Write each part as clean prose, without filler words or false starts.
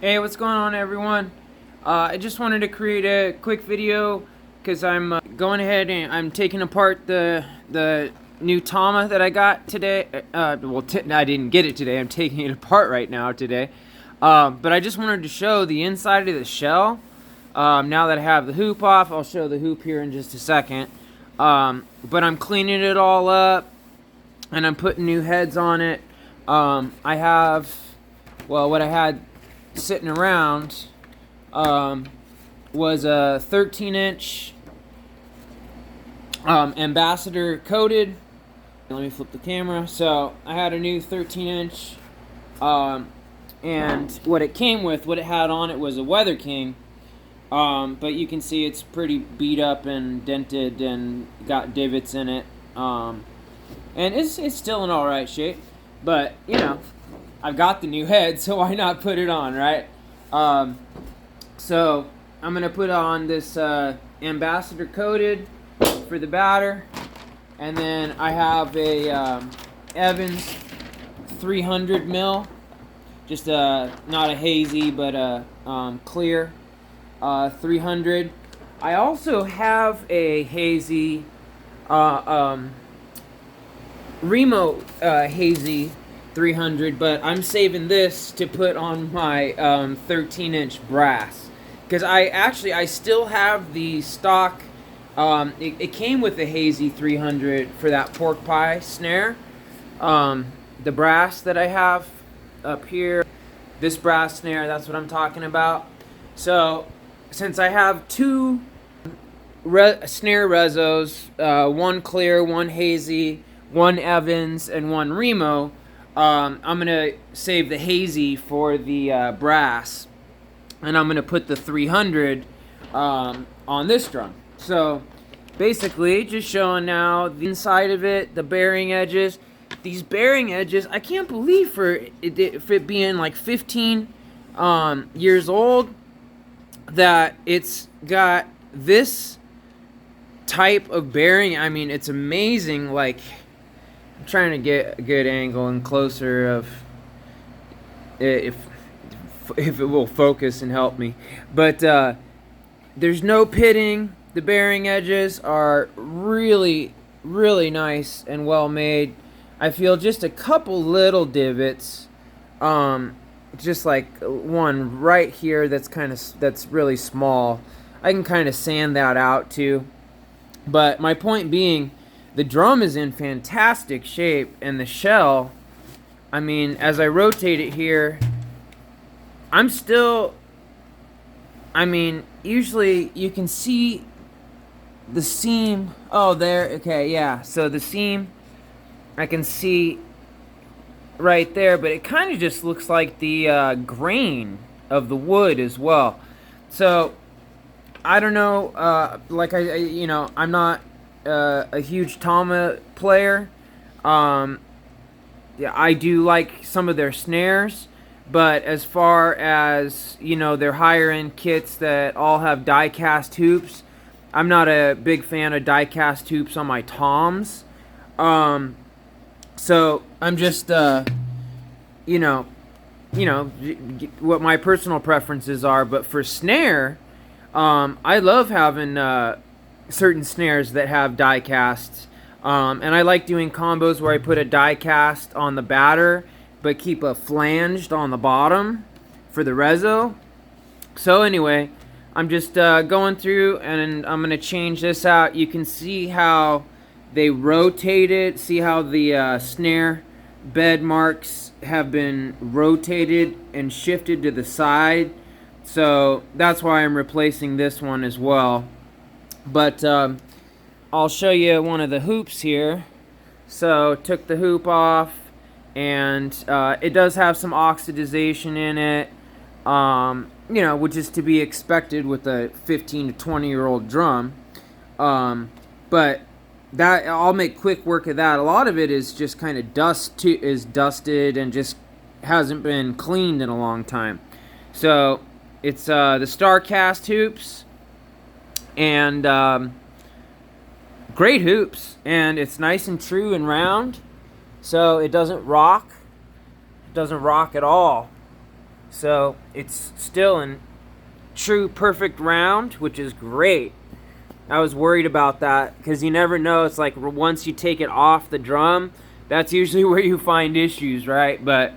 Hey, what's going on, everyone? I just wanted to create a quick video because I'm going ahead and I'm taking apart the new Tama that I got today. Well, I didn't get it today. I'm taking it apart right now today. But I just wanted to show the inside of the shell. Now that I have the hoop off, I'll show the hoop here in just a second. But I'm cleaning it all up and I'm putting new heads on it. I have, well, what I had sitting around was a 13-inch ambassador coated. Let me flip the camera. So I had a new 13-inch, and what it came with, what it had on it was a Weather King. But you can see it's pretty beat up and dented and got divots in it. And it's still in all right shape. But, you know, I've got the new head, so why not put it on, right? So I'm going to put on this ambassador coated for the batter. And then I have a Evans 300 mil. Just not a hazy, but a clear 300. I also have a hazy Remo hazy 300, but I'm saving this to put on my 13-inch brass, because I still have the stock. It came with a hazy 300 for that pork pie snare. The brass that I have up here, this brass snare, that's what I'm talking about. So since I have two snare resos, one clear, one hazy, one Evans, and one Remo, I'm going to save the hazy for the brass, and I'm going to put the 300 on this drum. So basically, just showing now the inside of it, the bearing edges. These bearing edges, I can't believe for it being like 15 years old, that it's got this type of bearing. I mean, it's amazing. Like, I'm trying to get a good angle and closer of if it will focus and help me. But there's no pitting. The bearing edges are really, really nice and well made. I feel just a couple little divots, just like one right here that's really small. I can kind of sand that out too. But my point being, the drum is in fantastic shape, and the shell, I mean, as I rotate it here, I'm still, I mean, usually you can see the seam. Oh, there, okay, yeah. So the seam, I can see right there, but it kind of just looks like the grain of the wood as well. So I don't know, like you know, I'm not a huge Tama player. Yeah, I do like some of their snares, but as far as, you know, their higher end kits that all have die cast hoops, I'm not a big fan of die cast hoops on my toms. So I'm just you know what my personal preferences are. But for snare, I love having certain snares that have die casts, and I like doing combos where I put a die cast on the batter but keep a flanged on the bottom for the reso. So anyway, I'm just going through, and I'm gonna change this out. You can see how they rotate it. See how the snare bed marks have been rotated and shifted to the side. So that's why I'm replacing this one as well. But I'll show you one of the hoops here. So took the hoop off, and it does have some oxidization in it, you know, which is to be expected with a 15 to 20-year-old drum. But that, I'll make quick work of that. A lot of it is just kind of dusted and just hasn't been cleaned in a long time. So it's the StarCast hoops, and great hoops, and it's nice and true and round, so it doesn't rock. It doesn't rock at all. So it's still in true perfect round, which is great. I was worried about that because you never know. It's like once you take it off the drum, that's usually where you find issues, right? But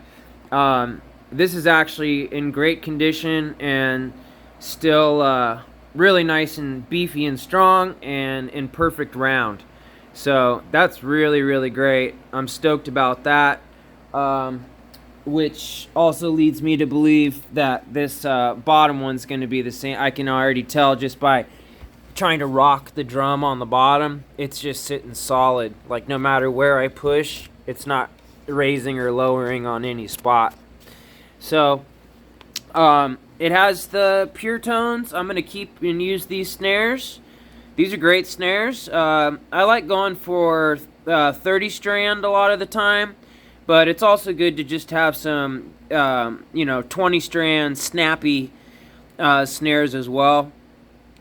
this is actually in great condition and still really nice and beefy and strong and in perfect round. So that's really, really great. I'm stoked about that. Which also leads me to believe that this bottom one's going to be the same. I can already tell just by trying to rock the drum on the bottom. It's just sitting solid. Like no matter where I push, it's not raising or lowering on any spot. So it has the pure tones. I'm going to keep and use these snares. These are great snares. I like going for 30 strand a lot of the time, but it's also good to just have some 20 strand snappy snares as well.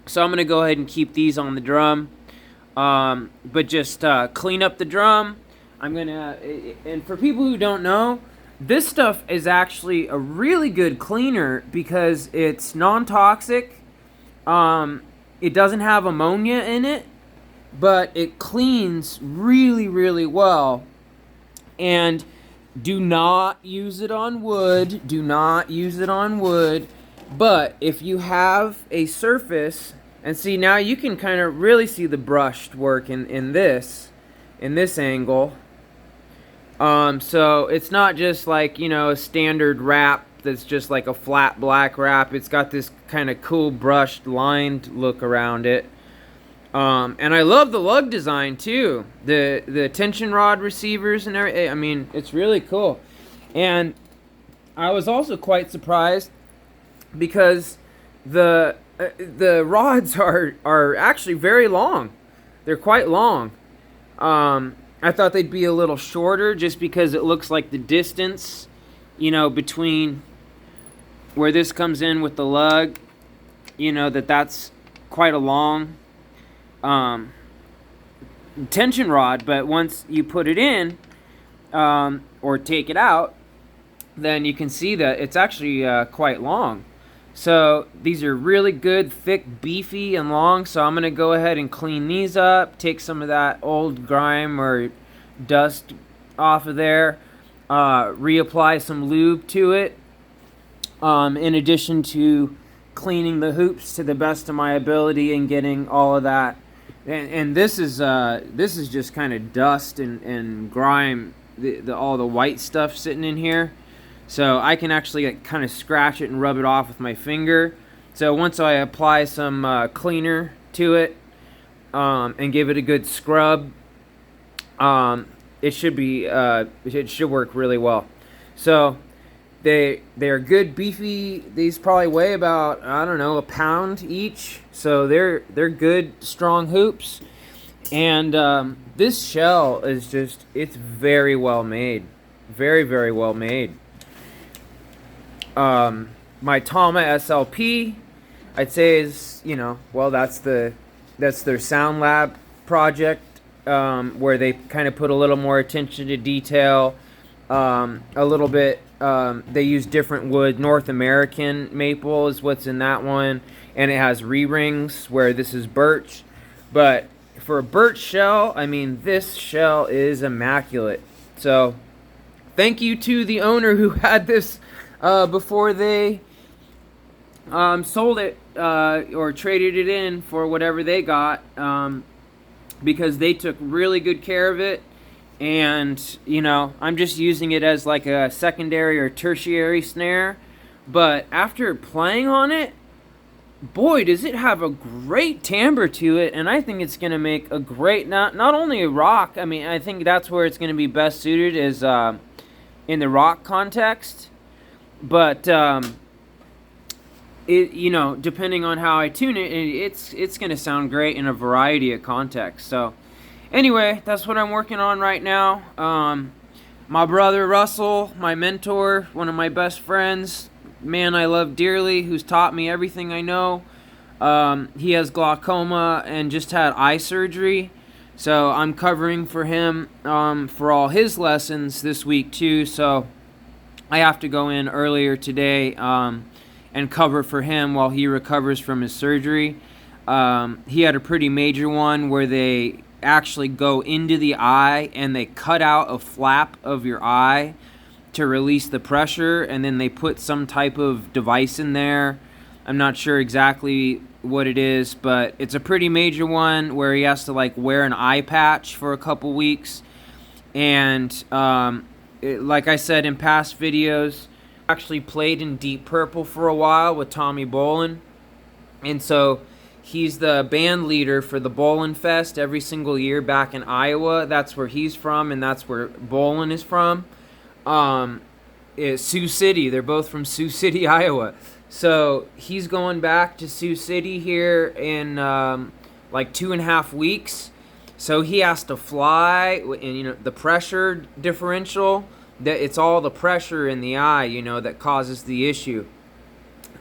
So I'm going to go ahead and keep these on the drum, but just clean up the drum. I'm going to, and for people who don't know, this stuff is actually a really good cleaner because it's non-toxic. It doesn't have ammonia in it, but it cleans really, really well. And do not use it on wood. Do not use it on wood. But if you have a surface, and see now you can kind of really see the brushed work in this angle. So it's not just like, a standard wrap that's just like a flat black wrap. It's got this kind of cool brushed lined look around it. And I love the lug design too. The tension rod receivers and everything. I mean, it's really cool. And I was also quite surprised because the rods are actually very long. They're quite long. I thought they'd be a little shorter just because it looks like the distance, between where this comes in with the lug, that's quite a long tension rod. But once you put it in or take it out, then you can see that it's actually quite long. So these are really good, thick, beefy, and long. So I'm going to go ahead and clean these up, take some of that old grime or dust off of there, reapply some lube to it, in addition to cleaning the hoops to the best of my ability and getting all of that. And this is just kind of dust and grime, all the white stuff sitting in here. So I can actually kind of scratch it and rub it off with my finger. So once I apply some cleaner to it and give it a good scrub, it should work really well. So they're good, beefy. These probably weigh about, I don't know, a pound each. So they're good, strong hoops. And this shell is it's very well made. Very, very well made. My Tama SLP, I'd say is, that's their Sound Lab project, where they kind of put a little more attention to detail, a little bit. They use different wood. North American maple is what's in that one, and it has re-rings where this is birch. But for a birch shell, I mean, this shell is immaculate. So thank you to the owner who had this before they sold it or traded it in for whatever they got, because they took really good care of it. And I'm just using it as like a secondary or tertiary snare, but after playing on it, boy, does it have a great timbre to it. And I think it's going to make a great, not only a rock, I mean, I think that's where it's going to be best suited is in the rock context. But it depending on how I tune it, it's going to sound great in a variety of contexts. So anyway, that's what I'm working on right now. My brother Russell, my mentor, one of my best friends, man I love dearly, who's taught me everything I know. He has glaucoma and just had eye surgery, so I'm covering for him for all his lessons this week too. So I have to go in earlier today and cover for him while he recovers from his surgery. He had a pretty major one where they actually go into the eye and they cut out a flap of your eye to release the pressure, and then they put some type of device in there. I'm not sure exactly what it is, but it's a pretty major one where he has to like wear an eye patch for a couple weeks. And like I said in past videos, actually played in Deep Purple for a while with Tommy Bolin, and so he's the band leader for the Bolin Fest every single year back in Iowa. That's where he's from, and that's where Bolin is from. It's Sioux City. They're both from Sioux City, Iowa. So he's going back to Sioux City here in like 2.5 weeks. So he has to fly, and you know the pressure differential. That it's all the pressure in the eye, you know, that causes the issue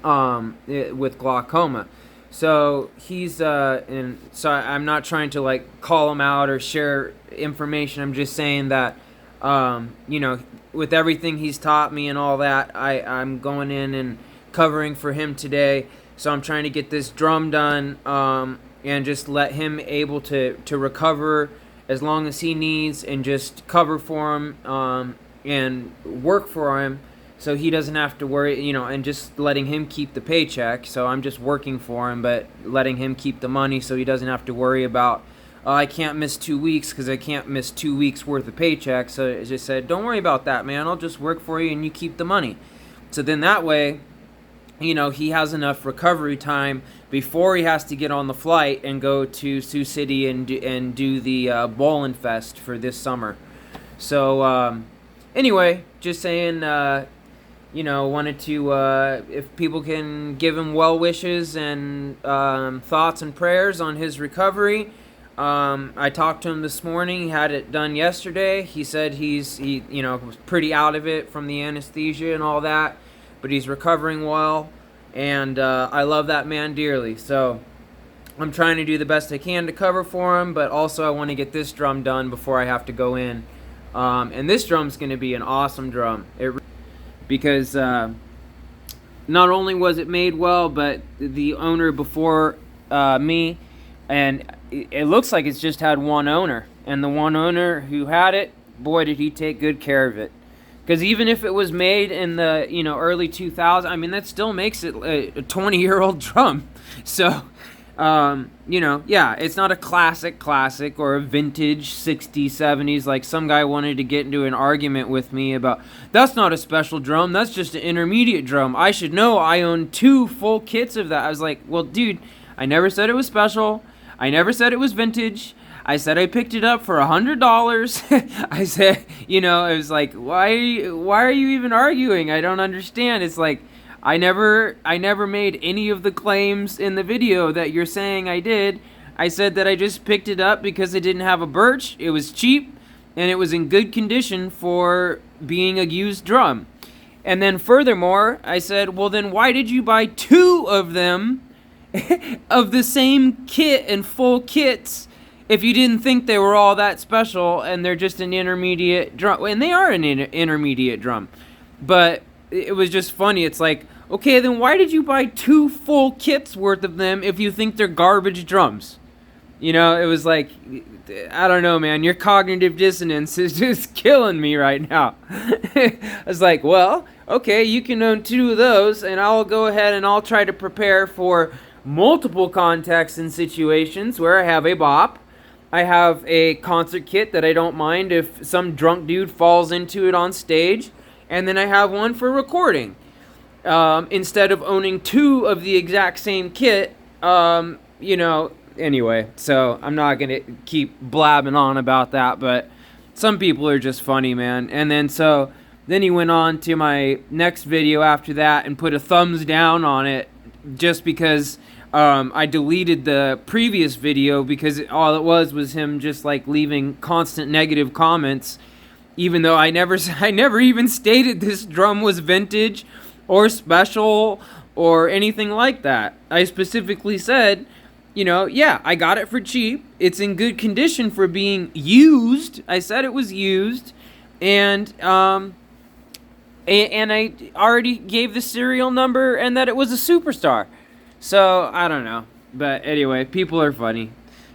with glaucoma. So he's and so I'm not trying to like call him out or share information. I'm just saying that you know, with everything he's taught me and all that, I'm going in and covering for him today. So I'm trying to get this drum done and just let him able to recover as long as he needs, and just cover for him and work for him so he doesn't have to worry, you know, and just letting him keep the paycheck. So I'm just working for him, but letting him keep the money so he doesn't have to worry about, I can't miss 2 weeks because I can't miss 2 weeks worth of paycheck. So I just said, don't worry about that, man. I'll just work for you and you keep the money. So then that way, you know, he has enough recovery time before he has to get on the flight and go to Sioux City and do the Bolin Fest for this summer. So anyway, just saying, you know, wanted to, if people can give him well wishes and thoughts and prayers on his recovery. I talked to him this morning. He had it done yesterday. He said he you know, was pretty out of it from the anesthesia and all that, but he's recovering well, and I love that man dearly. So I'm trying to do the best I can to cover for him, but also I want to get this drum done before I have to go in. And this drum's going to be an awesome drum. Because not only was it made well, but the owner before me, and it looks like it's just had one owner, and the one owner who had it, boy, did he take good care of it. Because even if it was made in the, you know, early 2000s, I mean, that still makes it a 20-year-old drum. So, you know, yeah, it's not a classic or a vintage 60s, 70s. Like some guy wanted to get into an argument with me about, that's not a special drum, that's just an intermediate drum. I should know, I own 2 full kits of that. I was like, well, dude, I never said it was special. I never said it was vintage. I said I picked it up for $100. I said, you know, it was like, why are you even arguing? I don't understand. It's like, I never made any of the claims in the video that you're saying I did. I said that I just picked it up because it didn't have a birch. It was cheap, and it was in good condition for being a used drum. And then furthermore, I said, well, then why did you buy 2 of them of the same kit and full kits if you didn't think they were all that special and they're just an intermediate drum? And they are an intermediate drum. But it was just funny. It's like, okay, then why did you buy 2 full kits worth of them if you think they're garbage drums? You know, it was like, I don't know, man. Your cognitive dissonance is just killing me right now. I was like, well, okay, you can own 2 of those, and I'll go ahead and I'll try to prepare for multiple contexts and situations where I have a bop. I have a concert kit that I don't mind if some drunk dude falls into it on stage. And then I have one for recording. Instead of owning 2 of the exact same kit, you know, anyway. So I'm not going to keep blabbing on about that, but some people are just funny, man. And then he went on to my next video after that and put a thumbs down on it just because I deleted the previous video because all it was him just like leaving constant negative comments, even though I never even stated this drum was vintage or special or anything like that. I specifically said, you know, yeah, I got it for cheap. It's in good condition for being used. I said it was used, and And I already gave the serial number and that it was a Superstar. So, I don't know. But anyway, people are funny.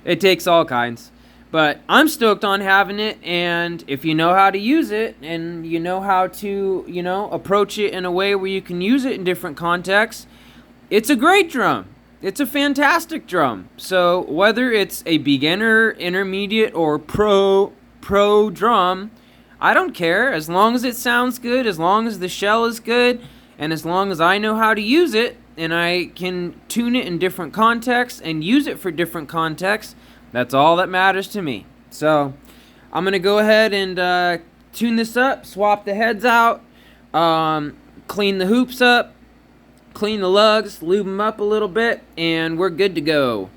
It takes all kinds. But I'm stoked on having it, and if you know how to use it, and you know how to, approach it in a way where you can use it in different contexts, it's a great drum. It's a fantastic drum. So whether it's a beginner, intermediate, or pro drum, I don't care. As long as it sounds good, as long as the shell is good, and as long as I know how to use it, and I can tune it in different contexts and use it for different contexts, that's all that matters to me. So I'm going to go ahead and tune this up, swap the heads out, clean the hoops up, clean the lugs, lube them up a little bit, and we're good to go.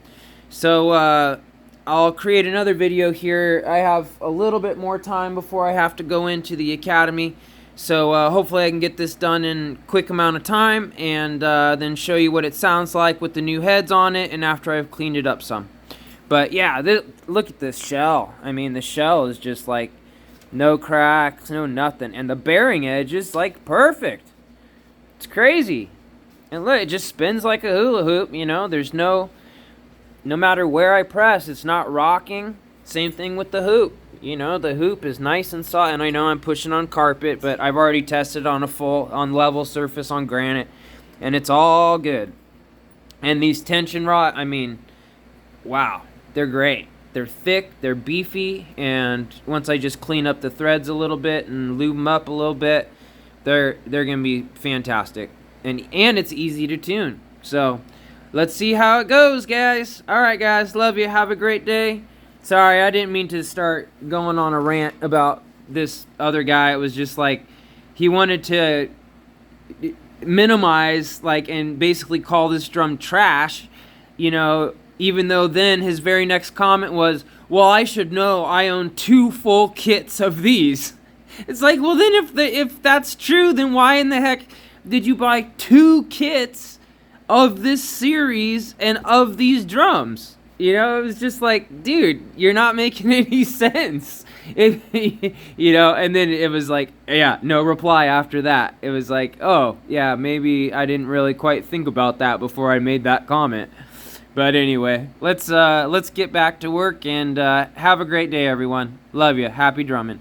So I'll create another video here. I have a little bit more time before I have to go into the academy. So hopefully I can get this done in a quick amount of time, and then show you what it sounds like with the new heads on it and after I've cleaned it up some. But yeah, look at this shell. I mean, the shell is just like no cracks, no nothing. And the bearing edge is like perfect. It's crazy. And look, it just spins like a hula hoop, There's no matter where I press, it's not rocking. Same thing with the hoop. The hoop is nice and soft. And I know I'm pushing on carpet, but I've already tested on on level surface on granite. And it's all good. And these tension rod, I mean, wow. They're great. They're thick, they're beefy, and once I just clean up the threads a little bit and lube them up a little bit, they're going to be fantastic. And it's easy to tune. So, let's see how it goes, guys. All right, guys. Love you. Have a great day. Sorry, I didn't mean to start going on a rant about this other guy. It was just like he wanted to minimize, and basically call this drum trash, even though then his very next comment was, well, I should know I own 2 full kits of these. It's like, well, then if that's true, then why in the heck did you buy 2 kits of this series and of these drums? It was just like, dude, you're not making any sense. And then it was like, yeah, no reply after that. It was like, oh, yeah, maybe I didn't really quite think about that before I made that comment. But anyway, let's get back to work, and have a great day, everyone. Love you. Happy drumming.